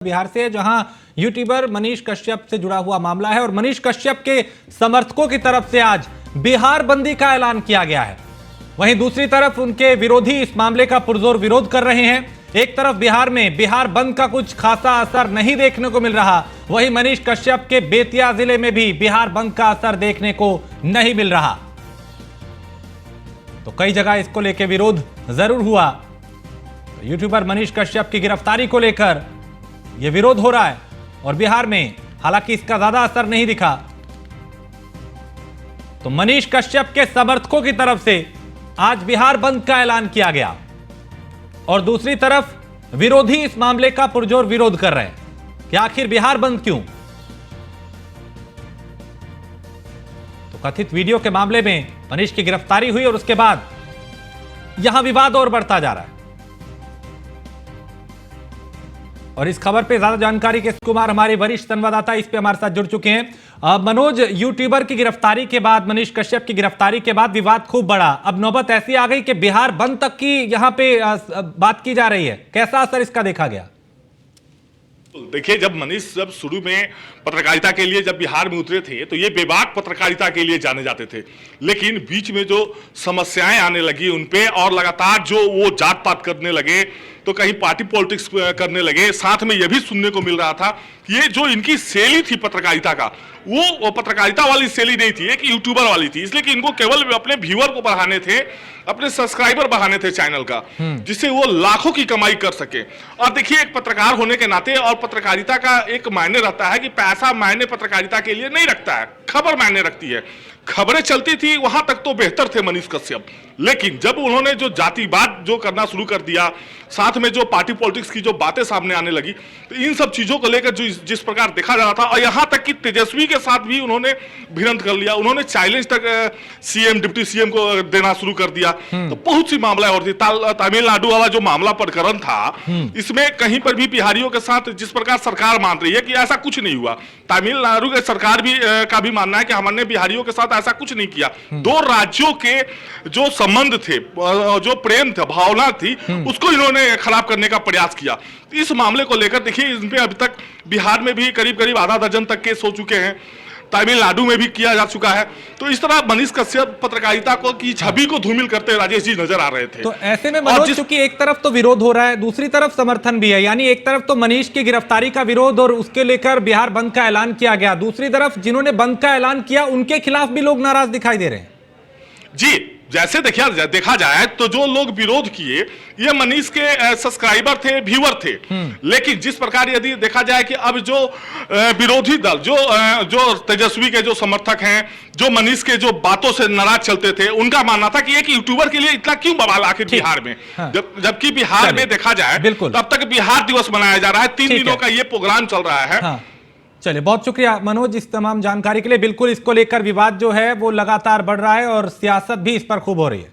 बिहार से, जहां यूट्यूबर मनीष कश्यप से जुड़ा हुआ मामला है और मनीष कश्यप के समर्थकों की तरफ से आज बिहार बंदी का ऐलान किया गया है। वहीं दूसरी तरफ उनके विरोधी इस मामले का पुरजोर विरोध कर रहे हैं। एक तरफ बिहार में बिहार बंद का कुछ खासा असर नहीं देखने को मिल रहा, वहीं मनीष कश्यप के बेतिया जिले में भी बिहार बंद का असर देखने को नहीं मिल रहा। तो कई जगह इसको लेकर विरोध जरूर हुआ। तो यूट्यूबर मनीष कश्यप की गिरफ्तारी को लेकर यह विरोध हो रहा है और बिहार में हालांकि इसका ज्यादा असर नहीं दिखा। तो मनीष कश्यप के समर्थकों की तरफ से आज बिहार बंद का ऐलान किया गया और दूसरी तरफ विरोधी इस मामले का पुरजोर विरोध कर रहे हैं कि आखिर बिहार बंद क्यों। तो कथित वीडियो के मामले में मनीष की गिरफ्तारी हुई और उसके बाद यहां विवाद और बढ़ता जा रहा है। और इस खबर पे ज्यादा जानकारी के कुमार हमारे वरिष्ठ संवाददाता इस पे हमारे साथ जुड़ चुके हैं। मनोज, यूट्यूबर की गिरफ्तारी के बाद, मनीष कश्यप की गिरफ्तारी के बाद विवाद खूब बढ़ा। अब नौबत ऐसी आ गई कि बिहार बंद तक की यहां पे बात की जा रही है। कैसा असर इसका देखा गया? देखिए, जब मनीष जब शुरू में पत्रकारिता के लिए जब बिहार में उतरे थे तो ये बेबाक पत्रकारिता के लिए जाने जाते थे, लेकिन बीच में जो समस्याएं आने लगी उनपे और लगातार जो वो जात पात करने लगे, तो कहीं पार्टी पॉलिटिक्स करने लगे। साथ में यह भी सुनने को मिल रहा था कि ये जो इनकी शैली थी पत्रकारिता का, वो पत्रकारिता वाली शैली नहीं थी, एक यूट्यूबर वाली थी, इसलिए कि इनको केवल अपने व्यूअर को बढ़ाने थे, अपने सब्सक्राइबर बढ़ाने थे चैनल का, जिससे वो लाखों की कमाई कर सके। और देखिए, एक पत्रकार होने के नाते और पत्रकारिता का एक मायने रहता है कि पैसा मायने पत्रकारिता के लिए नहीं रखता है, खबर मायने रखती है। खबरें चलती थी वहां तक तो बेहतर थे मनीष कश्यप, लेकिन जब उन्होंने जो जातिवाद जो करना शुरू कर दिया, साथ में जो पार्टी पॉलिटिक्स की जो बातें सामने आने लगी, तो इन सब चीजों को लेकर जो जिस प्रकार देखा जा रहा था, और यहां तक कि तेजस्वी के साथ भी उन्होंने भिड़ंत कर लिया, उन्होंने चैलेंज तक सीएम डिप्टी सीएम को देना शुरू कर दिया। तो बहुत सी मामला और थी। तमिलनाडु वाला जो मामला प्रकरण था, इसमें कहीं पर भी बिहारियों के साथ जिस प्रकार सरकार मान रही है कि ऐसा कुछ नहीं हुआ, तमिलनाडु की सरकार भी का भी मानना है कि हमने बिहारियों के साथ ऐसा कुछ नहीं किया। दो राज्यों के जो संबंध थे, जो प्रेम था, भावना थी, उसको इन्होंने खराब करने का प्रयास किया। इस मामले को लेकर देखिए, इसमें अभी तक बिहार में भी करीब करीब आधा दर्जन तक केस हो चुके हैं, तमिलनाडु में भी किया जा चुका है। तो इस तरह मनीष कश्यप पत्रकारिता को की छवि को धूमिल करते राजेश जी नजर आ रहे थे। तो ऐसे में मनोज, चूंकि एक तरफ तो विरोध हो रहा है, दूसरी तरफ समर्थन भी है, यानी एक तरफ तो मनीष की गिरफ्तारी का विरोध और उसके लेकर बिहार बंद का ऐलान किया गया, दूसरी तरफ जिन्होंने बंद का ऐलान किया उनके खिलाफ भी लोग नाराज दिखाई दे रहे हैं। जी, जैसे देखा जाए तो जो लोग विरोध किए ये मनीष के सब्सक्राइबर थे, व्यूअर थे, लेकिन जिस प्रकार यदि देखा जाए कि अब जो विरोधी दल, जो तेजस्वी के जो समर्थक हैं, जो मनीष के जो बातों से नाराज चलते थे, उनका मानना था कि एक यूट्यूबर के लिए इतना क्यों बवाल आखिर बिहार में। हाँ। जबकि बिहार में देखा जाए तब तक बिहार दिवस मनाया जा रहा है, 3 दिनों का ये प्रोग्राम चल रहा है। हाँ। चलिए, बहुत शुक्रिया मनोज इस तमाम जानकारी के लिए। बिल्कुल, इसको लेकर विवाद जो है वो लगातार बढ़ रहा है और सियासत भी इस पर खूब हो रही है।